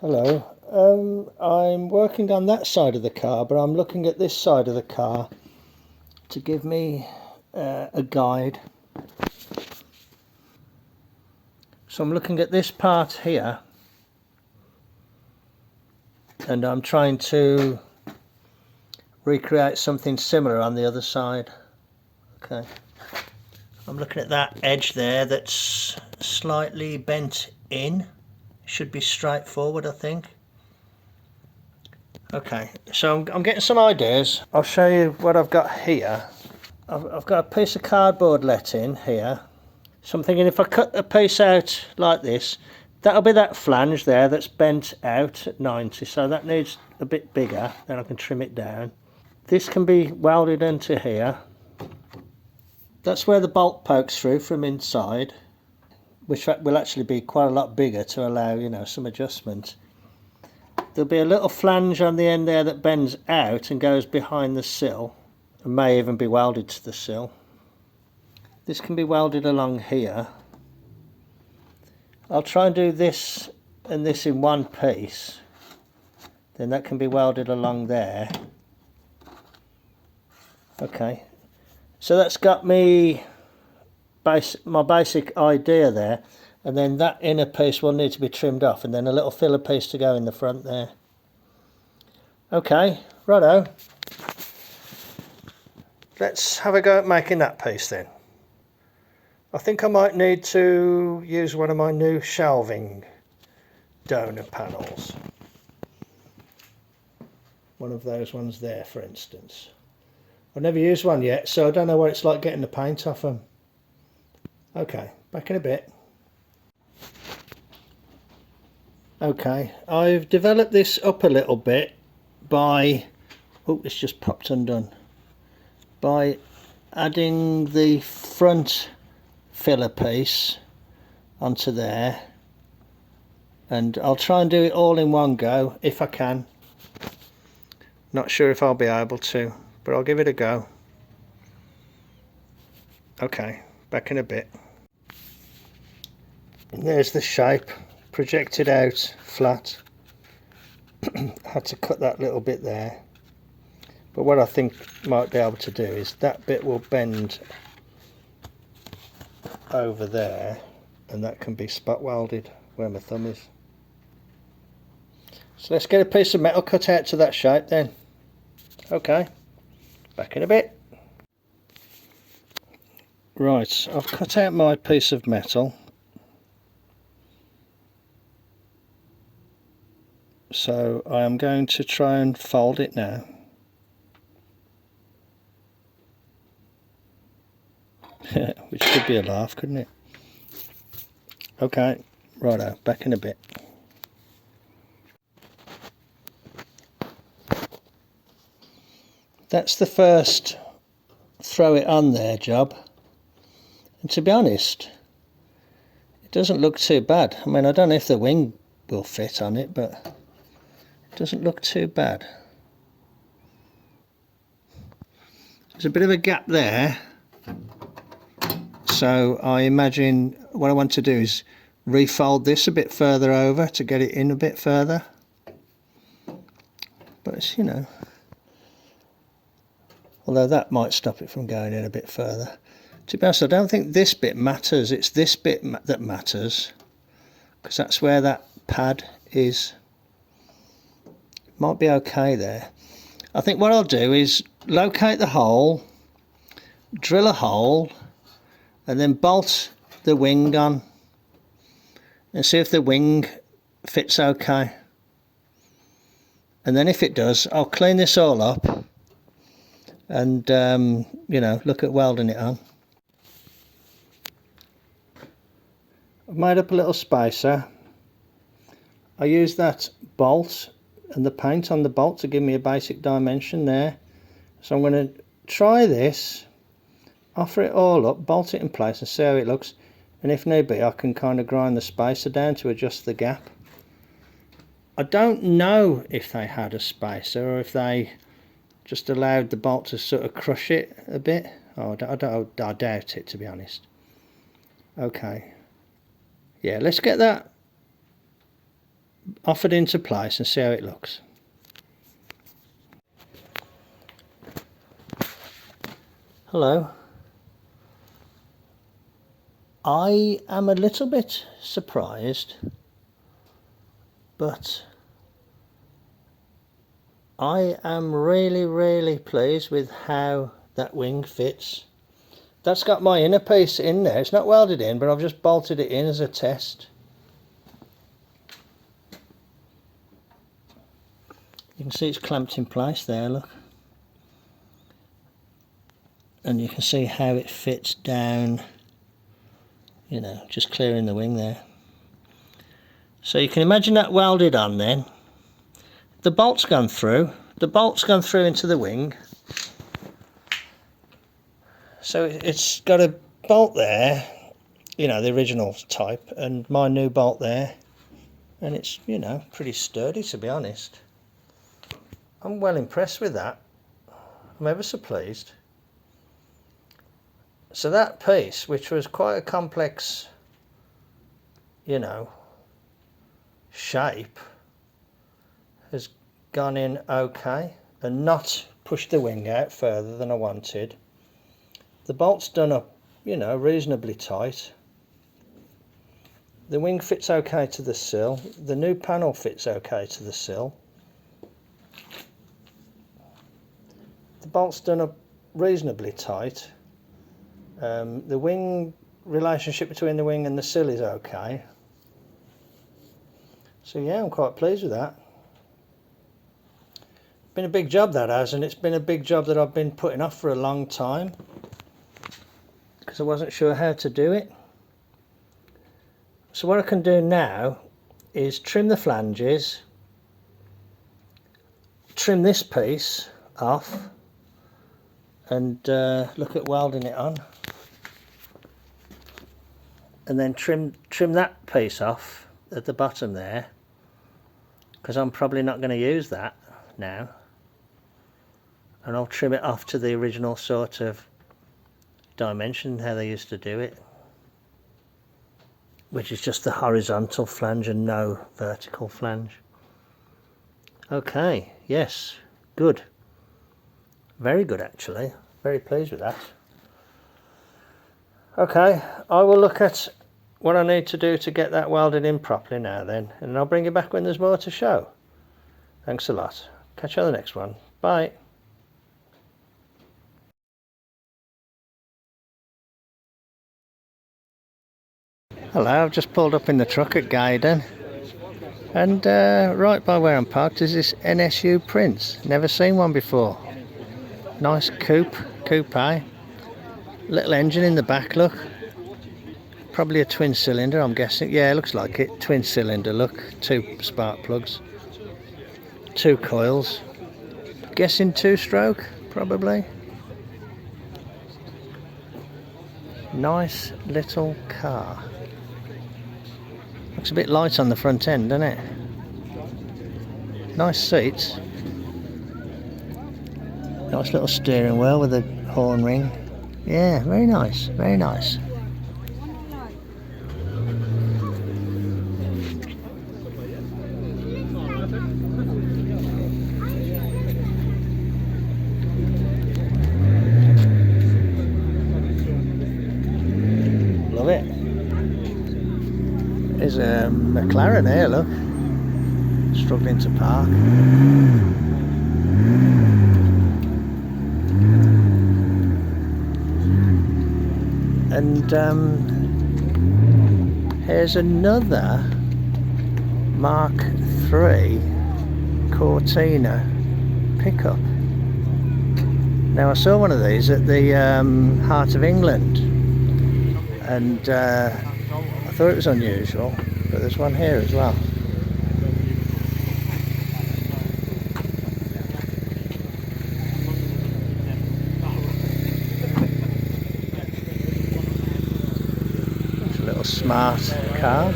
Hello. I'm working on that side of the car, but I'm looking at this side of the car to give me a guide. So I'm looking at this part here, and I'm trying to recreate something similar on the other side. Okay. I'm looking at that edge there that's slightly bent in. Should be straightforward, I think. Okay, so I'm getting some ideas. I'll show you what I've got here. I've got a piece of cardboard let in here. So I'm thinking if I cut a piece out like this, that'll be that flange there that's bent out at 90, so that needs a bit bigger, then I can trim it down. This can be welded into here. That's where the bolt pokes through from inside, which will actually be quite a lot bigger to allow, you know, some adjustment. There'll be a little flange on the end there that bends out and goes behind the sill, and may even be welded to the sill. This can be welded along here. I'll try and do this and this in one piece, then that can be welded along there. Okay, so that's got me my basic idea there, and then that inner piece will need to be trimmed off, and then a little filler piece to go in the front there. Okay, righto. Let's have a go at making that piece then. I think I might need to use one of my new shelving donor panels. One of those ones there, for instance. I've never used one yet, so I don't know what it's like getting the paint off them. Okay, back in a bit. Okay, I've developed this up a little bit by... oh, it's just popped undone. By adding the front filler piece onto there, and I'll try and do it all in one go if I can. Not sure if I'll be able to, but I'll give it a go. Okay, back in a bit. And there's the shape projected out flat. Had to cut that little bit there, but what I think might be able to do is that bit will bend over there, and that can be spot welded where my thumb is. So let's get a piece of metal cut out to that shape then. Okay, back in a bit. Right, I've cut out my piece of metal, so I am going to try and fold it now. Which could be a laugh, couldn't it? Okay, righto, back in a bit. That's the first throw it on there job, and to be honest, it doesn't look too bad. I mean, I don't know if the wing will fit on it, but it doesn't look too bad. There's a bit of a gap there, so I imagine what I want to do is refold this a bit further over to get it in a bit further. But it's, you know, although that might stop it from going in a bit further. To be honest, I don't think this bit matters, it's this bit that matters, because that's where that pad is. Might be okay there. I think what I'll do is locate the hole, drill a hole, and then bolt the wing on and see if the wing fits okay. And then if it does, I'll clean this all up and you know, look at welding it on. I've made up a little spacer. I use that bolt and the paint on the bolt to give me a basic dimension there. So I'm going to try this, offer it all up, bolt it in place and see how it looks, and if need be I can kind of grind the spacer down to adjust the gap. I don't know if they had a spacer or if they just allowed the bolt to sort of crush it a bit. Oh, I doubt it, to be honest. Okay, yeah, let's get that off it into place and see how it looks. Hello. I am a little bit surprised, but I am really pleased with how that wing fits. That's got my inner piece in there. It's not welded in, but I've just bolted it in as a test. You can see it's clamped in place there, look. And you can see how it fits down, you know, just clearing the wing there. So you can imagine that welded on then. The bolt's gone through. The bolt's gone through into the wing. So it's got a bolt there, you know, the original type, and my new bolt there. And it's, you know, pretty sturdy, to be honest. I'm well impressed with that. I'm ever so pleased. So that piece, which was quite a complex, you know, shape, has gone in okay and not pushed the wing out further than I wanted. The bolt's done up, you know, reasonably tight. The wing fits okay to the sill. The new panel fits okay to the sill. The bolt's done up reasonably tight. The wing relationship between the wing and the sill is okay. So yeah, I'm quite pleased with that. Been a big job that has, and it's been a big job that I've been putting off for a long time because I wasn't sure how to do it. So what I can do now is trim the flanges, trim this piece off, and look at welding it on, and then trim that piece off at the bottom there, because I'm probably not going to use that now, and I'll trim it off to the original sort of dimension how they used to do it, which is just the horizontal flange and no vertical flange. Okay, yes, good. Very good actually, very pleased with that. Okay, I will look at what I need to do to get that welded in properly now then, and I'll bring you back when there's more to show. Thanks a lot. Catch you on the next one. Bye. Hello, I've just pulled up in the truck at Gaydon, and right by where I'm parked is this NSU Prince. Never seen one before. Nice coupe, little engine in the back, look. Probably a twin cylinder, I'm guessing. Yeah, it looks like it. Twin cylinder, look. 2 spark plugs. 2 coils. Guessing 2-stroke, probably. Nice little car. Looks a bit light on the front end, doesn't it? Nice seats. Nice little steering wheel with a horn ring. Yeah, very nice, very nice. Love it. There's a McLaren here, look. Struggling to park. And here's another Mark III Cortina pickup. Now I saw one of these at the Heart of England, and I thought it was unusual, but there's one here as well. Smart car.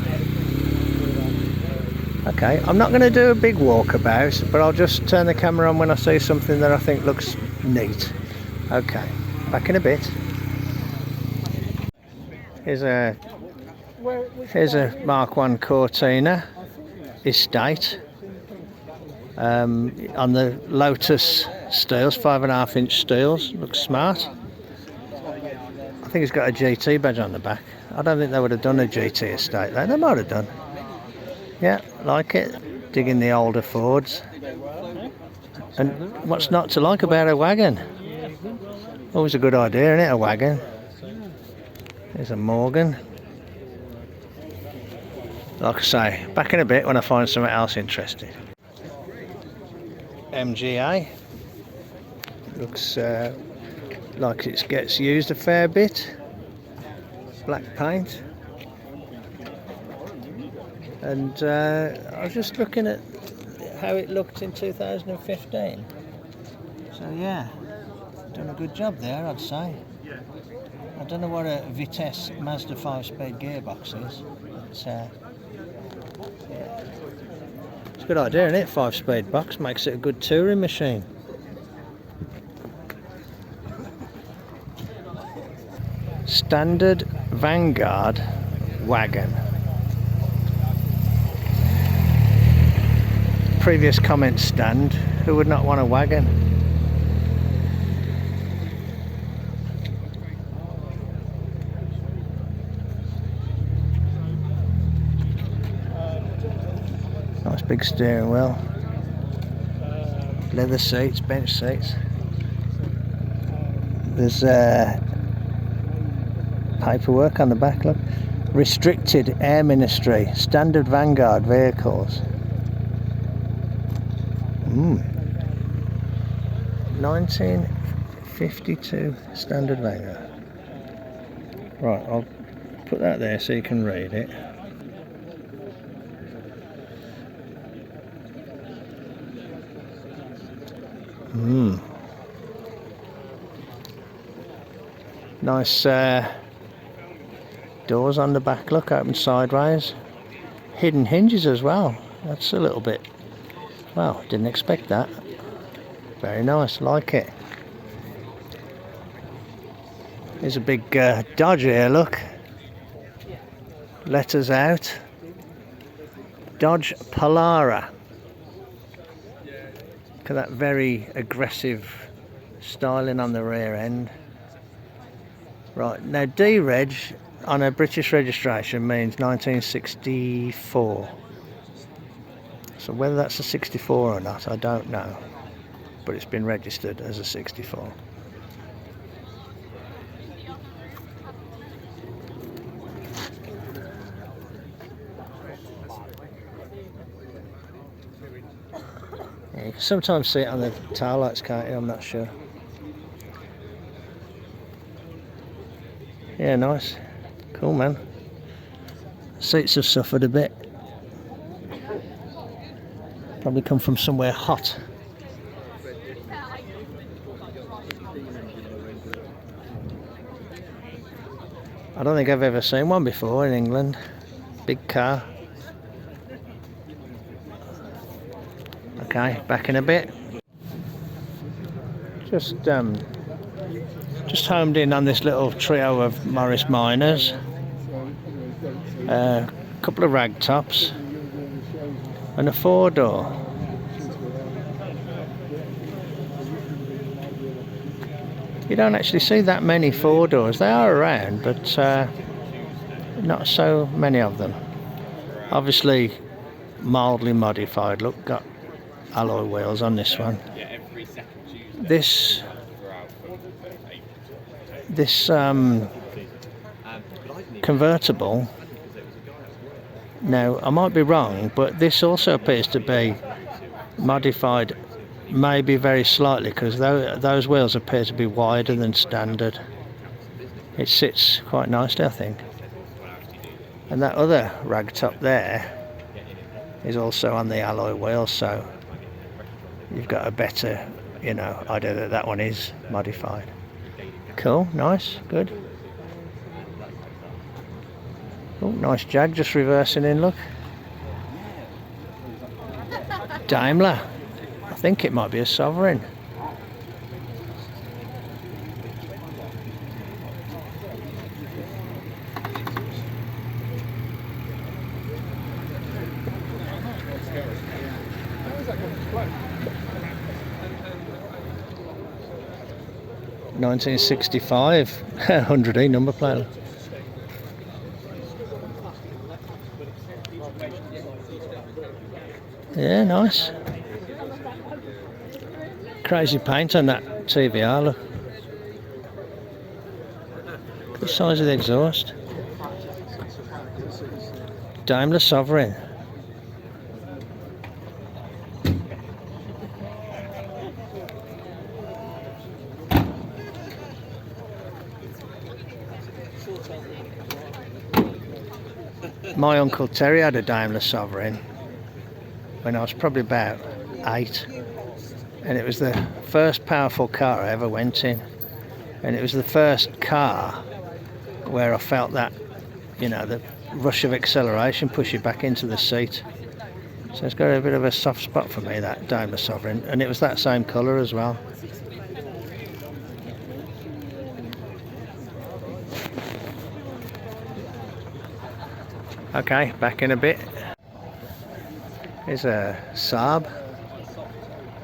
Okay, I'm not going to do a big walkabout, but I'll just turn the camera on when I see something that I think looks neat. Okay, back in a bit. Here's a Mark I Cortina. estate on the Lotus steels, 5.5-inch steels. Looks smart. I think it's got a GT badge on the back. I don't think they would have done a GT estate though. They might have done. Yeah, like it. Digging the older Fords. And what's not to like about a wagon? Always a good idea, isn't it, a wagon? There's a Morgan. Like I say, back in a bit when I find something else interesting. MGA. Looks like it gets used a fair bit. Black paint. And I was just looking at how it looked in 2015. So yeah, done a good job there, I'd say. I don't know what a Vitesse Mazda 5-speed gearbox is, but yeah. It's a good idea, isn't it? 5-speed box makes it a good touring machine. Standard Vanguard wagon. Previous comment stand, who would not want a wagon? Nice big steering wheel. Leather seats, bench seats. There's paperwork on the back, look. Restricted Air Ministry, Standard Vanguard vehicles. 1952 Standard Vanguard. Right, I'll put that there so you can read it. Nice doors on the back, look, open sideways. Hidden hinges as well. That's a little bit, well, didn't expect that. Very nice, like it. There's a big Dodge here, look. Letters out. Dodge Polara. Look at that very aggressive styling on the rear end. Right, now D-Reg on a British registration means 1964. So whether that's a 64 or not, I don't know. But it's been registered as a 64. Yeah, you can sometimes see it on the tail lights, can't you? I'm not sure. Yeah, nice. Cool, man. Seats have suffered a bit. Probably come from somewhere hot. I don't think I've ever seen one before in England. Big car. Okay, back in a bit. Just homed in on this little trio of Morris Minors. A couple of rag tops and a 4-door. You don't actually see that many 4-doors. They are around, but not so many of them. Obviously mildly modified. Look, got alloy wheels on this one. This convertible, now I might be wrong, but this also appears to be modified maybe very slightly, because those wheels appear to be wider than standard. It sits quite nicely, I think. And that other rag top there is also on the alloy wheels, so you've got a better, idea that that one is modified. Cool, nice, good. Oh, nice Jag just reversing in, look. Daimler. I think it might be a Sovereign. 1965 100E number plate. Yeah, nice. Crazy paint on that TVR, look. Look at the size of the exhaust. Daimler Sovereign. My Uncle Terry had a Daimler Sovereign when I was probably about 8, and it was the first powerful car I ever went in, and it was the first car where I felt that, you know, the rush of acceleration push you back into the seat. So it's got a bit of a soft spot for me, that Daimler Sovereign, and it was that same colour as well. Okay, back in a bit. Here's a Saab,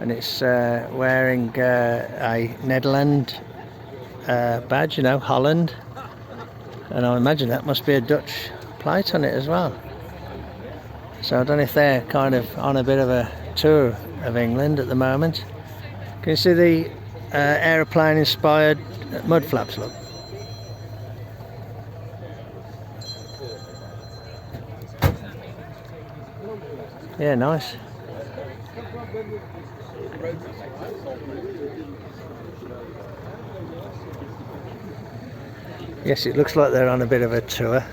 and it's wearing a Netherlands badge, you know, Holland, and I imagine that must be a Dutch plate on it as well. So I don't know if they're kind of on a bit of a tour of England at the moment. Can you see the aeroplane inspired mud flaps, look? Yeah, nice. Yes, it looks like they're on a bit of a tour.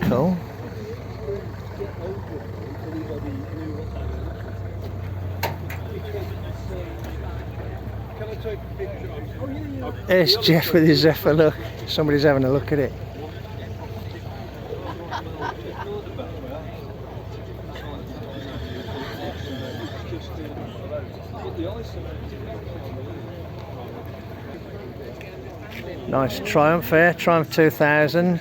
Cool. There's Jeff with his Zephyr, look. Somebody's having a look at it. Nice Triumph here, Triumph 2000,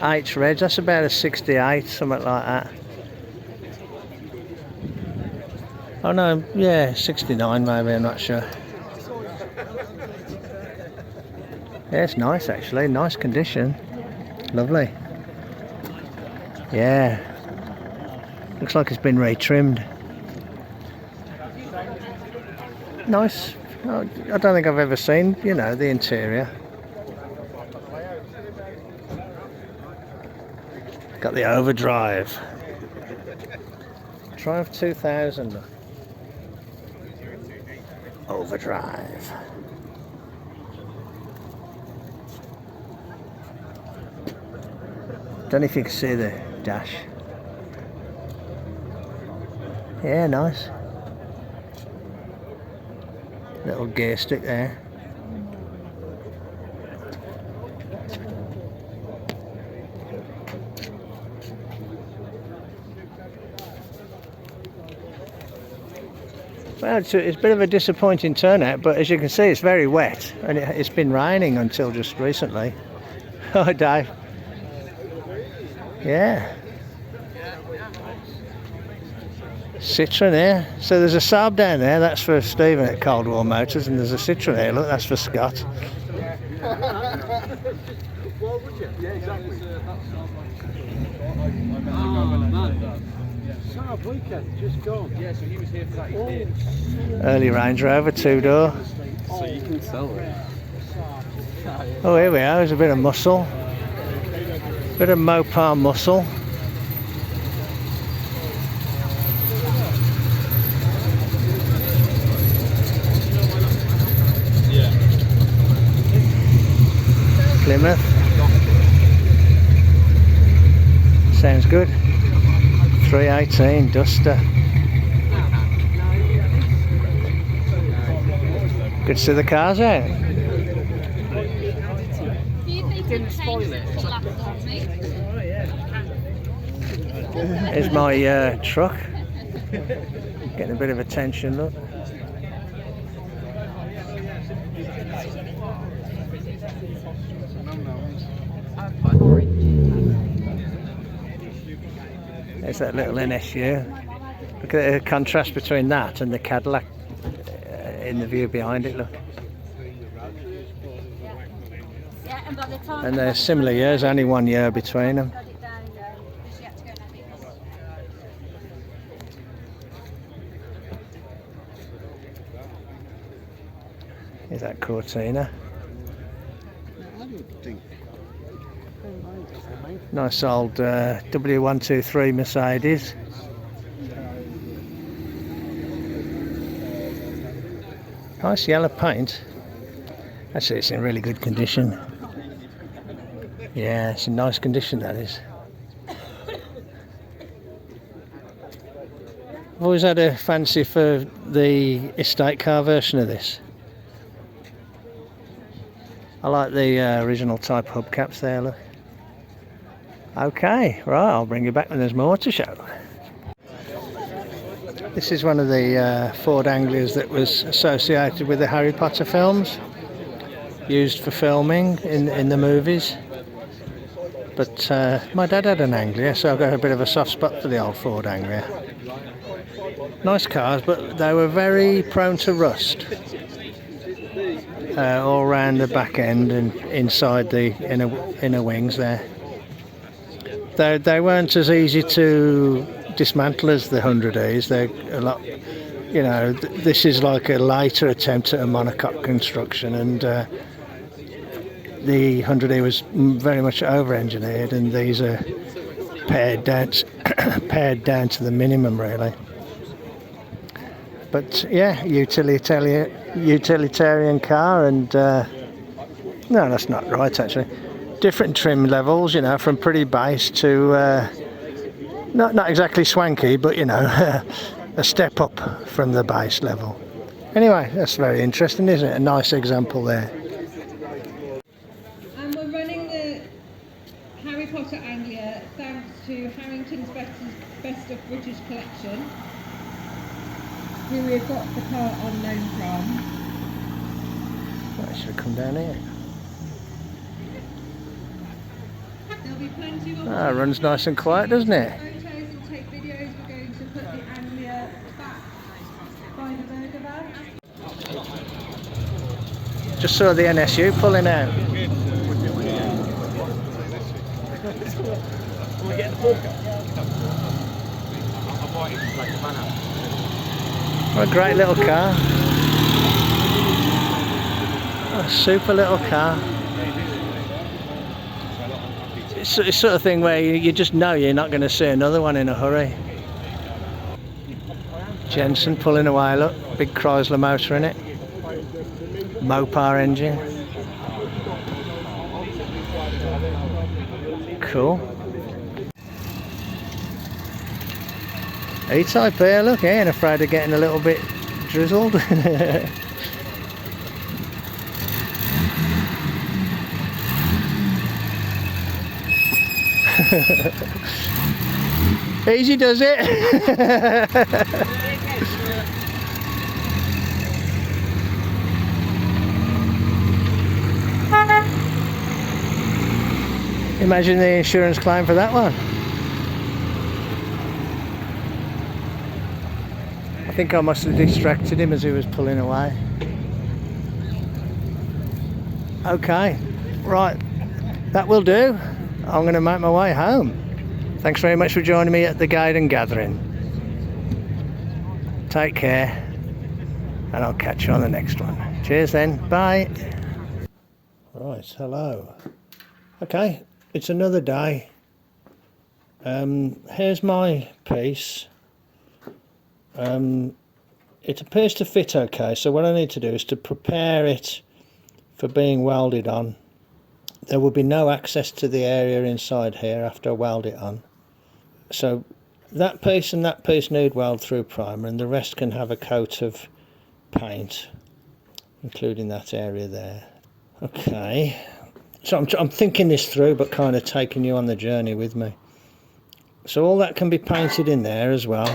H reg, that's about a 68, something like that. Oh no, yeah, 69 maybe, I'm not sure. Yeah, it's nice actually, nice condition, lovely. Yeah, looks like it's been retrimmed. Nice. I don't think I've ever seen, you know, the interior. Got the overdrive. Triumph 2000. Overdrive. Don't know if you can see the dash. Yeah, nice. Little gear stick there. Well, it's a bit of a disappointing turnout, but as you can see, it's very wet, and it's been raining until just recently. Hi, Dave. Yeah. Citroen here. So there's a Saab down there, that's for Stephen at Cold War Motors, and there's a Citroen here, look, that's for Scott. Yeah, exactly. Saab weekend, just gone. Yeah, so he was here for that. Early Range Rover, 2-door. So you can sell it. Oh, here we are, there's a bit of muscle. Bit of Mopar muscle. Plymouth. Sounds good. 318 Duster. Good to see the cars out. Didn't spoil it. Here's my truck. Getting a bit of attention, look. There's that little NSU. Look at the contrast between that and the Cadillac in the view behind it, look. Yeah, and by the time And they're similar years, only 1 year between them. got it down, she had to go and have it. Is that Cortina? Nice old W123 Mercedes. Nice yellow paint. Actually, it's in really good condition. Yeah, it's in nice condition, that is. I've always had a fancy for the estate car version of this. I like the original type hubcaps there, look. Okay, right, I'll bring you back when there's more to show. This is one of the Ford Anglias that was associated with the Harry Potter films, used for filming in the movies. But my dad had an Anglia, so I've got a bit of a soft spot for the old Ford Anglia. Nice cars, but they were very prone to rust. All around the back end and inside the inner wings there. They weren't as easy to dismantle as the 100Es. They're a lot, you know, this is like a later attempt at a monocoque construction, and the 100E was very much over-engineered, and these are pared down to the minimum, really. But yeah, utilitarian car, and no, that's not right actually. Different trim levels, you know, from pretty base to not exactly swanky, but you know, a step up from the base level. Anyway, that's very interesting, isn't it? A nice example there. And we're running the Harry Potter Anglia thanks to Harrington's Best of British collection, who we've got the car on loan from. I should have come down here. There'll be plenty of Ah, runs nice and quiet, doesn't it? photos and take videos. We're going to put the Anglia back by the burger van. Just saw the NSU pulling out. What a great little car. A super little car. It's the sort of thing where you just know you're not going to see another one in a hurry. Jensen pulling away, look. Big Chrysler motor in it. Mopar engine. Cool. E-type here, look, he ain't afraid of getting a little bit drizzled. Easy does it. Imagine the insurance claim for that one. I think I must have distracted him as he was pulling away. Okay, right, that will do. I'm going to make my way home. Thanks very much for joining me at the Gaydon Gathering. Take care, and I'll catch you on the next one. Cheers then, bye. Right, hello. Okay, it's another day. Here's my piece. It appears to fit okay, so what I need to do is to prepare it for being welded on. There will be no access to the area inside here after I weld it on. So that piece and that piece need weld through primer, and the rest can have a coat of paint, including that area there. Okay, so I'm thinking this through, but kind of taking you on the journey with me. So all that can be painted in there as well.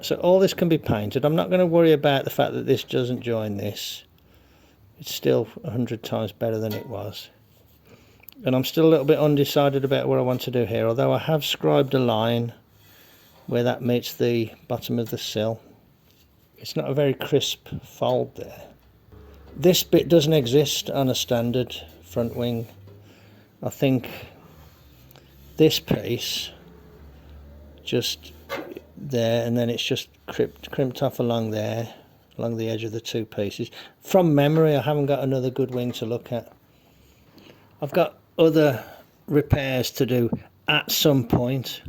So all this can be painted. I'm not going to worry about the fact that this doesn't join this. It's still 100 times better than it was. And I'm still a little bit undecided about what I want to do here, although I have scribed a line where that meets the bottom of the sill. It's not a very crisp fold there. This bit doesn't exist on a standard front wing. I think this piece just there, and then it's just crimped off along there, along the edge of the two pieces. From memory, I haven't got another good wing to look at. I've got other repairs to do at some point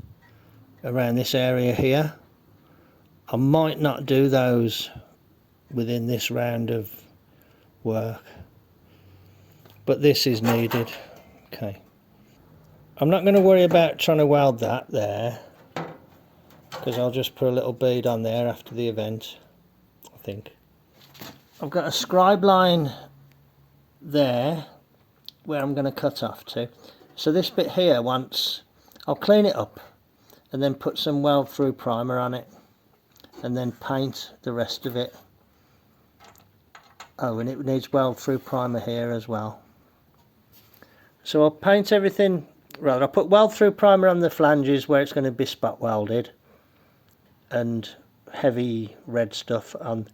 around this area here. I might not do those within this round of work, but this is needed. Okay, I'm not going to worry about trying to weld that there, because I'll just put a little bead on there after the event, I think. I've got a scribe line there where I'm going to cut off to. So this bit here I'll clean it up and then put some weld through primer on it and then paint the rest of it. Oh, and it needs weld through primer here as well. So I'll paint everything, rather I'll put weld through primer on the flanges where it's going to be spot welded, and heavy red stuff on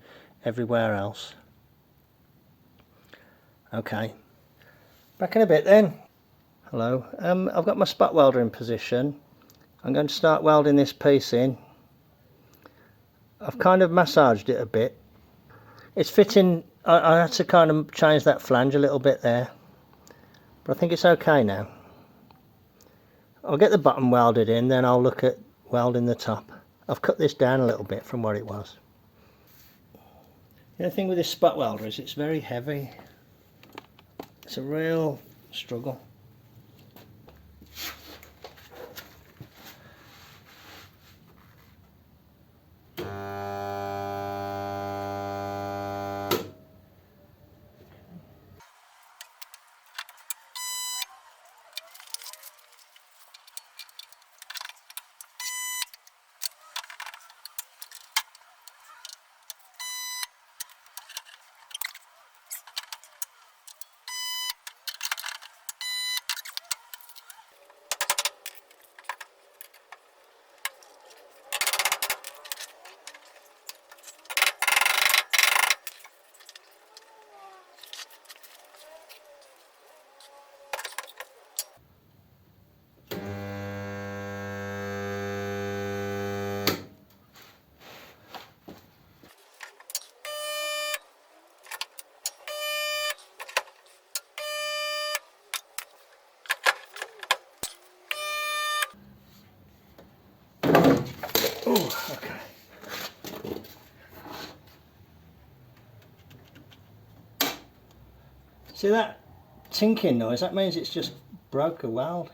everywhere else. Okay, back in a bit then. Hello, I've got my spot welder in position. I'm going to start welding this piece in. I've kind of massaged it a bit. It's fitting. I had to kind of change that flange a little bit there, but I think it's okay now. I'll get the bottom welded in, then I'll look at welding the top. I've cut this down a little bit from what it was. The other thing with this spot welder is it's very heavy. It's a real struggle. Oh, okay. See that tinking noise? That means it's just broke a weld.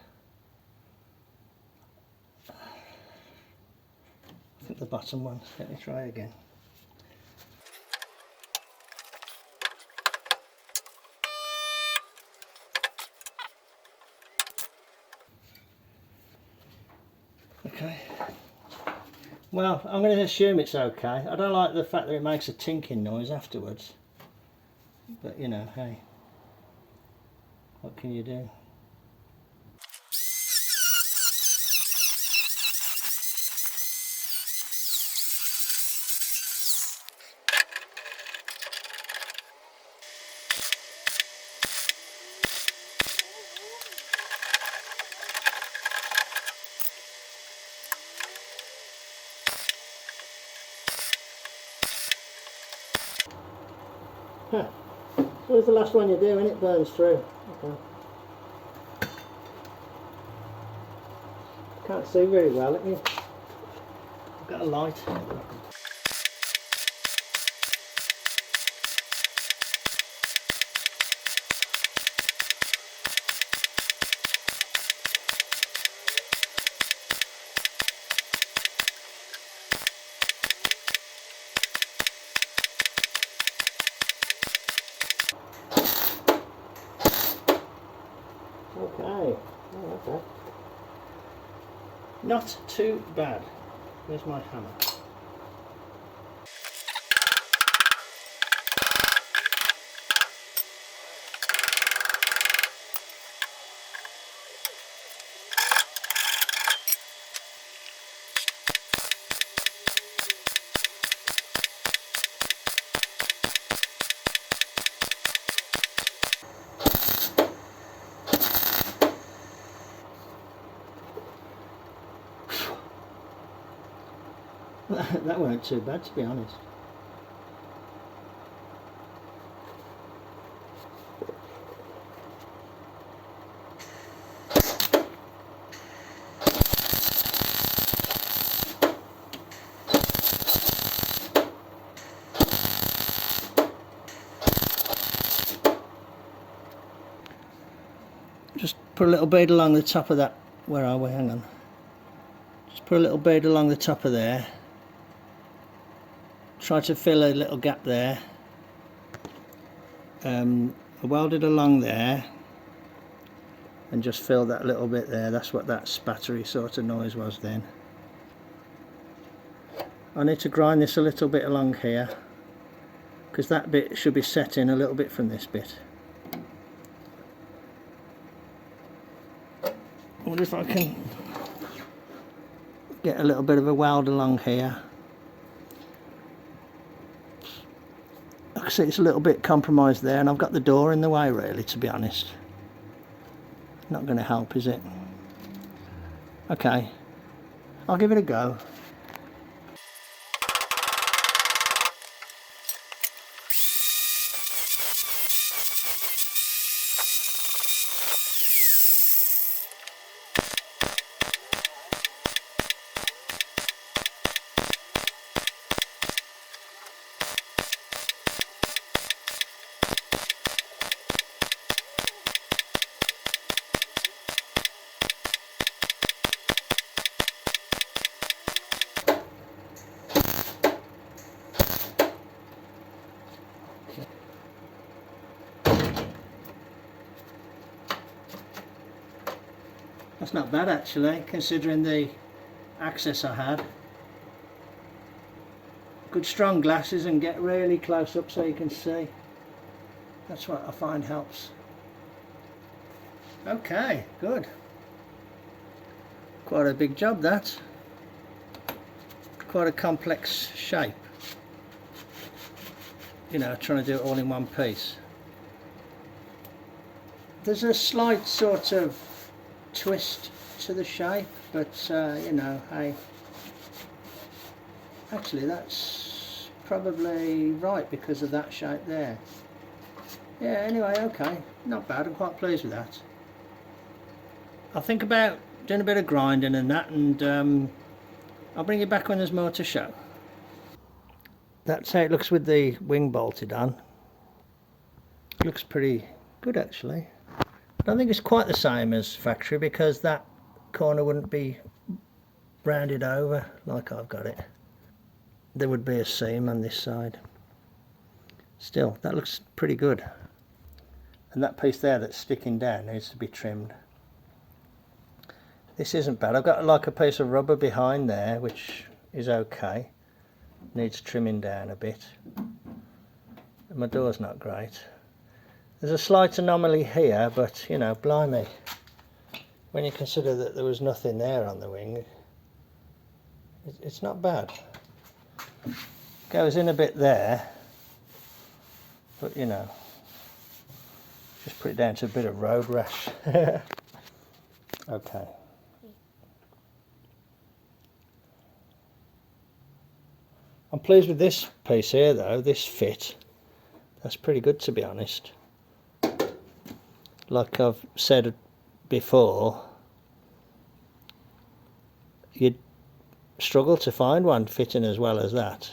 I think the bottom one. Let me try again. Okay. Well, I'm going to assume it's okay. I don't like the fact that it makes a tinking noise afterwards. But you know, hey, what can you do? Huh. So it's the last one you do and it burns through. Okay. Can't see very well, let me. I've got a light. Okay. Oh, okay. Not too bad. Where's my hammer? That weren't too bad, to be honest. Just put a little bead along the top of that. Where are we? Hang on. Just put a little bead along the top of there. Try to fill a little gap there. I welded along there and just fill that little bit there. That's what that spattery sort of noise was then. I need to grind this a little bit along here because that bit should be set in a little bit from this bit. I wonder if I can get a little bit of a weld along here. Like I see, it's a little bit compromised there, and I've got the door in the way, really, to be honest. Not going to help, is it? Okay, I'll give it a go. That's not bad actually, considering the access I had. Good strong glasses and get really close up so you can see. That's what I find helps. Okay, good. Quite a big job that. Quite a complex shape. You know, trying to do it all in one piece. There's a slight sort of twist to the shape, but you know, hey, actually that's probably right because of that shape there. Yeah, anyway, okay, not bad. I'm quite pleased with that. I'll think about doing a bit of grinding and that, and I'll bring you back when there's more to show. That's how it looks with the wing bolted on. Looks pretty good actually. I don't think it's quite the same as factory because that corner wouldn't be rounded over like I've got it. There would be a seam on this side. Still, that looks pretty good. And that piece there that's sticking down needs to be trimmed. This isn't bad. I've got like a piece of rubber behind there which is okay. Needs trimming down a bit. My door's not great. There's a slight anomaly here, but you know, blimey, when you consider that there was nothing there on the wing, it's not bad. Goes in a bit there, but you know, just put it down to a bit of road rash. Okay. I'm pleased with this piece here though, this fit. That's pretty good to be honest. Like I've said before, you'd struggle to find one fitting as well as that,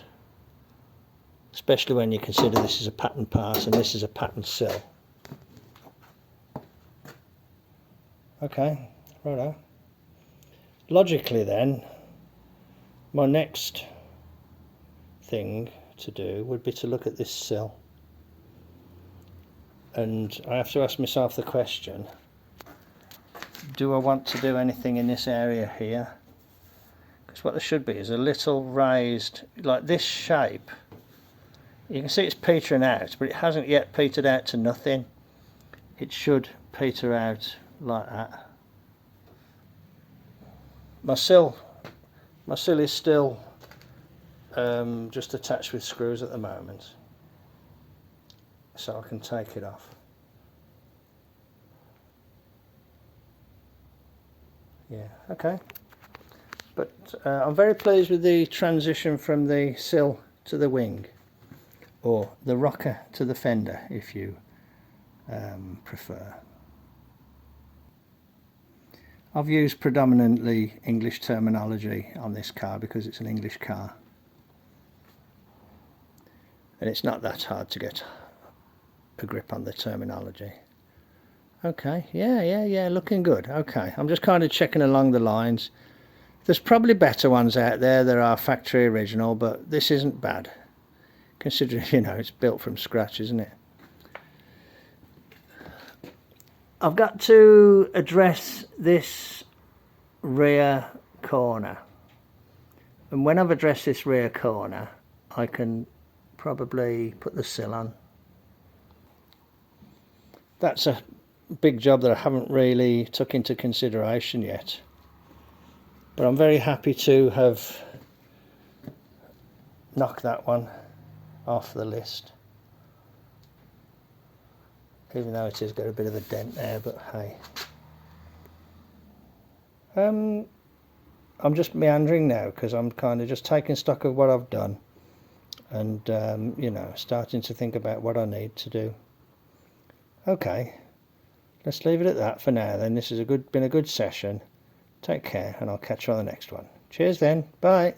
especially when you consider this is a pattern part and this is a pattern sill. Okay, righto. Logically then, my next thing to do would be to look at this sill. And I have to ask myself the question, do I want to do anything in this area here? Because what there should be is a little raised, like this shape. You can see it's petering out, but it hasn't yet petered out to nothing. It should peter out like that. My sill is still just attached with screws at the moment, so I can take it off. Yeah, okay. But I'm very pleased with the transition from the sill to the wing, or the rocker to the fender if you prefer. I've used predominantly English terminology on this car because it's an English car, and it's not that hard to get a grip on the terminology. Okay, yeah, looking good. Okay, I'm just kind of checking along the lines. There's probably better ones out there that are factory original, but this isn't bad, considering, you know, it's built from scratch, isn't it? I've got to address this rear corner, and when I've addressed this rear corner, I can probably put the sill on. That's a big job that I haven't really took into consideration yet, but I'm very happy to have knocked that one off the list, even though it has got a bit of a dent there, but hey. I'm just meandering now because I'm kind of just taking stock of what I've done and you know, starting to think about what I need to do. Okay, let's leave it at that for now then. This has been a good session. Take care, and I'll catch you on the next one. Cheers then, bye.